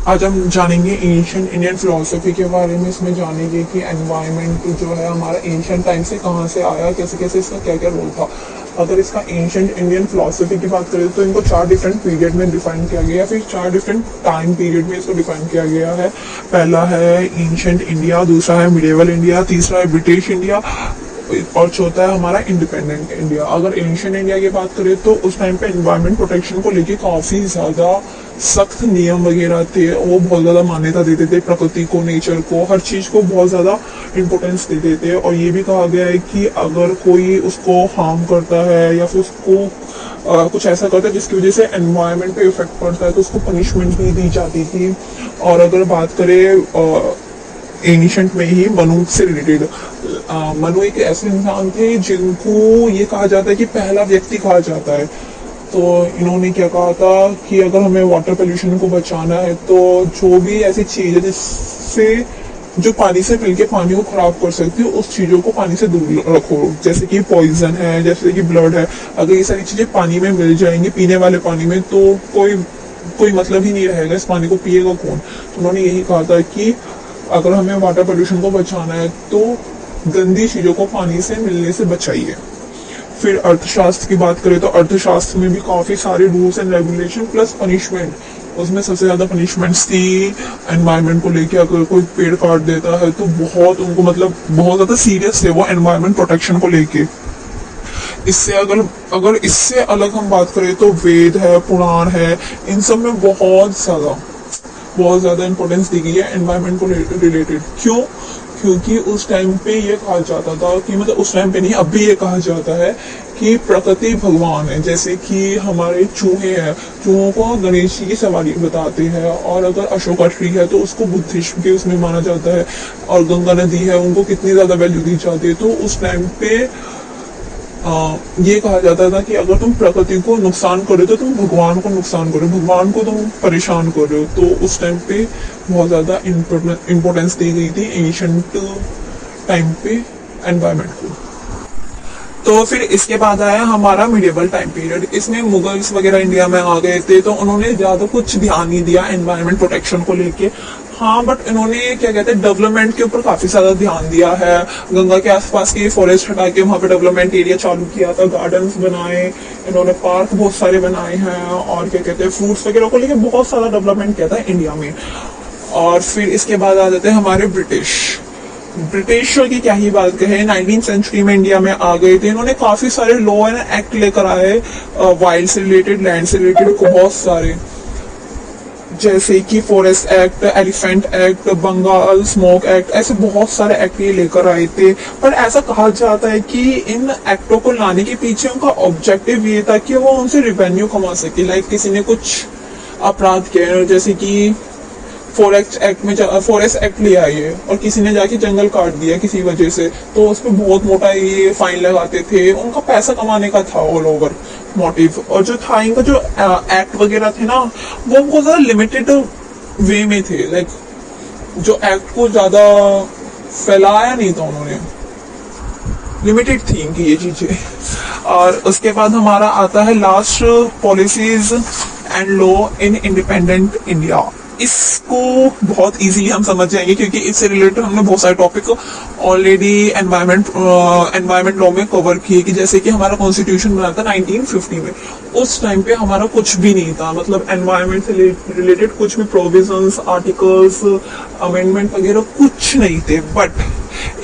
आज हम जानेंगे एंशिएंट इंडियन फिलोसफी के बारे में। इसमें जानेंगे कि एनवायरनमेंट जो है हमारा एंशिएंट टाइम से कहाँ से आया, कैसे कैसे इसका क्या क्या रोल था। अगर इसका एंशिएंट इंडियन फिलोसफी की बात करें तो इनको 4 डिफरेंट पीरियड में डिफाइन किया गया है, फिर 4 डिफरेंट टाइम पीरियड में इसको डिफाइन किया गया है। पहला है एंशिएंट इंडिया, दूसरा है मिडिवल इंडिया, तीसरा है ब्रिटिश इंडिया और चौथा है हमारा इंडिपेंडेंट इंडिया। अगर एंशिएंट इंडिया की बात करें तो उस टाइम पे एनवायरमेंट प्रोटेक्शन को लेके काफी ज्यादा सख्त नियम वगैरह थे। वो बहुत ज्यादा मान्यता देते थे प्रकृति को, नेचर को, हर चीज को बहुत ज्यादा इम्पोर्टेंस देते थे। और ये भी कहा गया है कि अगर कोई उसको हार्म करता है या फिर उसको कुछ ऐसा करता है जिसकी वजह से एनवायरमेंट पे इफेक्ट पड़ता है तो उसको पनिशमेंट भी दी जाती थी। और अगर बात करें एंशिएंट में ही मनु से रिलेटेड, मनु एक ऐसे इंसान थे जिनको ये कहा जाता है कि पहला व्यक्ति कहा जाता है। तो इन्होंने क्या कहा था कि अगर हमें वाटर पोल्यूशन को बचाना है तो जो भी ऐसी चीज है जिससे जो पानी से मिलके पानी को खराब कर सकती है उस चीजों को पानी से दूर रखो, जैसे कि पॉइजन है, जैसे कि ब्लड है। अगर ये सारी चीजें पानी में मिल जाएंगी, पीने वाले पानी में, तो कोई मतलब ही नहीं रहेगा, इस पानी को पिएगा कौन। तो उन्होंने यही कहा था कि अगर हमें वाटर पोल्यूशन को बचाना है तो गंदी चीजों को पानी से मिलने से बचाइए। फिर अर्थशास्त्र की बात करें तो अर्थशास्त्र में भी काफी सारे rules and regulation plus punishment. उसमें सबसे ज्यादा पनिशमेंट्स थी एनवायरनमेंट को लेके। अगर कोई पेड़ काट देता है तो बहुत उनको मतलब बहुत ज्यादा सीरियस थे वो एनवायरमेंट प्रोटेक्शन को लेके। इससे अगर इससे अलग हम बात करें तो वेद है, पुराण है, इन सब में बहुत ज्यादा इंपॉर्टेंस दी गई है एनवायरमेंट को रिलेटेड। क्यों? क्योंकि उस टाइम पे ये कहा जाता था कि मतलब उस टाइम पे नहीं, अब भी ये कहा जाता है कि प्रकृति भगवान है। जैसे कि हमारे चूहे हैं, चूहों को गणेश जी की सवारी बताते हैं। और अगर अशोका ट्री है तो उसको बुद्धिज्म के उसमें माना जाता है। और गंगा नदी है, उनको कितनी ज्यादा वैल्यू दी जाती है। तो उस टाइम पे ये कहा जाता था कि अगर तुम प्रकृति को नुकसान कर रहे हो तो तुम भगवान को नुकसान कर रहे हो, भगवान को तुम परेशान कर रहे हो। तो उस टाइम पे बहुत ज्यादा इम्पोर्टेंस दी गई थी एंशिएंट टाइम पे एनवायरमेंट को। तो फिर इसके बाद आया हमारा मिडिवल टाइम पीरियड। इसमें मुगल्स वगैरह इंडिया में आ गए थे तो उन्होंने ज्यादा कुछ ध्यान नहीं दिया एनवायरमेंट प्रोटेक्शन को लेके। हाँ, बट इन्होंने क्या कहते हैं डेवलपमेंट के ऊपर काफी ज्यादा ध्यान दिया है। गंगा के आसपास के फॉरेस्ट हटा के वहां पे डेवलपमेंट एरिया चालू किया था, गार्डन्स बनाए इन्होंने, पार्क बहुत सारे बनाए हैं। और क्या कहते हैं फ्रूट्स वगैरह को लेके बहुत सारा डेवलपमेंट किया था इंडिया में। और फिर इसके बाद आ जाते हैं हमारे ब्रिटिश की क्या ही बात कहे, 19वीं सेंचुरी में इंडिया में आ गए थे। इन्होंने काफी सारे लॉ एंड एक्ट लेकर आए, वाइल्ड से रिलेटेड, लैंड से रिलेटेड बहुत सारे, जैसे कि forest act, elephant act, Bengal smoke act, ऐसे बहुत सारे एक्ट ये लेकर आए थे। पर ऐसा कहा जाता है कि इन एक्टों को लाने के पीछे उनका ऑब्जेक्टिव ये था कि वो उनसे रिवेन्यू कमा सके। लाइक किसी ने कुछ अपराध किया, जैसे कि फॉरेस्ट एक्ट ले आए और किसी ने जाके जंगल काट दिया किसी वजह से, तो उस पर बहुत मोटा ये फाइन लगाते थे। उनका पैसा कमाने का था ऑल ओवर मोटिव। और जो था इनका जो एक्ट वगैरह थे ना, वो बहुत ज्यादा लिमिटेड वे में थे। लाइक जो एक्ट को ज्यादा फैलाया नहीं था उन्होंने, लिमिटेड थी इनकी ये चीजें। और उसके बाद हमारा आता है last, policies and law in independent India. इसको बहुत इजीली हम समझ जाएंगे क्योंकि इससे रिलेटेड हमने बहुत सारे टॉपिक ऑलरेडी एनवायरमेंट लॉ में कवर किए। कि जैसे कि हमारा कॉन्स्टिट्यूशन बना था 1950 में, उस टाइम पे हमारा कुछ भी नहीं था, मतलब एनवायरमेंट से रिलेटेड कुछ भी प्रोविजंस, आर्टिकल्स, अमेंडमेंट वगैरह कुछ नहीं थे। बट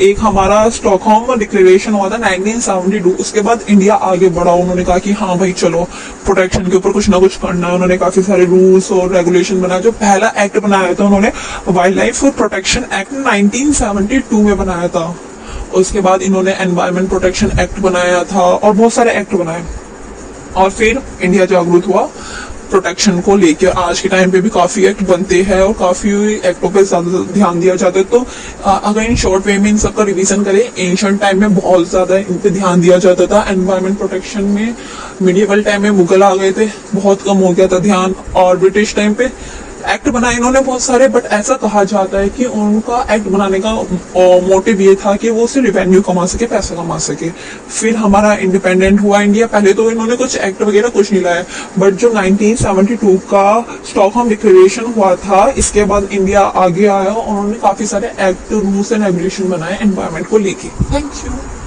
एक हमारा स्टॉकहोम डिक्लेरेशन हुआ था 1972। उसके बाद इंडिया आगे बढ़ा, उन्होंने कहा कि हाँ भाई चलो प्रोटेक्शन के ऊपर कुछ ना कुछ करना है। उन्होंने काफी सारे रूल्स और रेगुलेशन बनाए। जो पहला एक्ट बनाया था उन्होंने वाइल्ड लाइफ प्रोटेक्शन एक्ट 1972 में बनाया था। उसके बाद इन्होंने एनवायरमेंट प्रोटेक्शन एक्ट बनाया था और बहुत सारे एक्ट बनाए। और फिर इंडिया जागरूक हुआ प्रोटेक्शन को लेकर। आज के टाइम पे भी काफी एक्ट बनते हैं और काफी एक्टों पे ज्यादा ध्यान दिया जाता है। तो अगर इन शॉर्ट वे में इन सबका रिवीजन करें, एंशिएंट टाइम में बहुत ज्यादा इन पे ध्यान दिया जाता था एनवायरमेंट प्रोटेक्शन में। मिडिवल टाइम में मुगल आ गए थे, बहुत कम हो गया था ध्यान। और ब्रिटिश टाइम पे एक्ट बनाए इन्होंने बहुत सारे, बट ऐसा कहा जाता है कि उनका एक्ट बनाने का मोटिव ये था कि वो सिर्फ रिवेन्यू कमा सके, पैसा कमा सके। फिर हमारा इंडिपेंडेंट हुआ इंडिया, पहले तो इन्होंने कुछ एक्ट वगैरह कुछ नहीं लाया, बट जो 1972 का स्टॉकहोम डिक्लेरेशन हुआ था, इसके बाद इंडिया आगे आया और उन्होंने काफी सारे एक्ट, रूल्स एंड रेगुलेशन बनाए एनवायरमेंट को लेके। Thank you.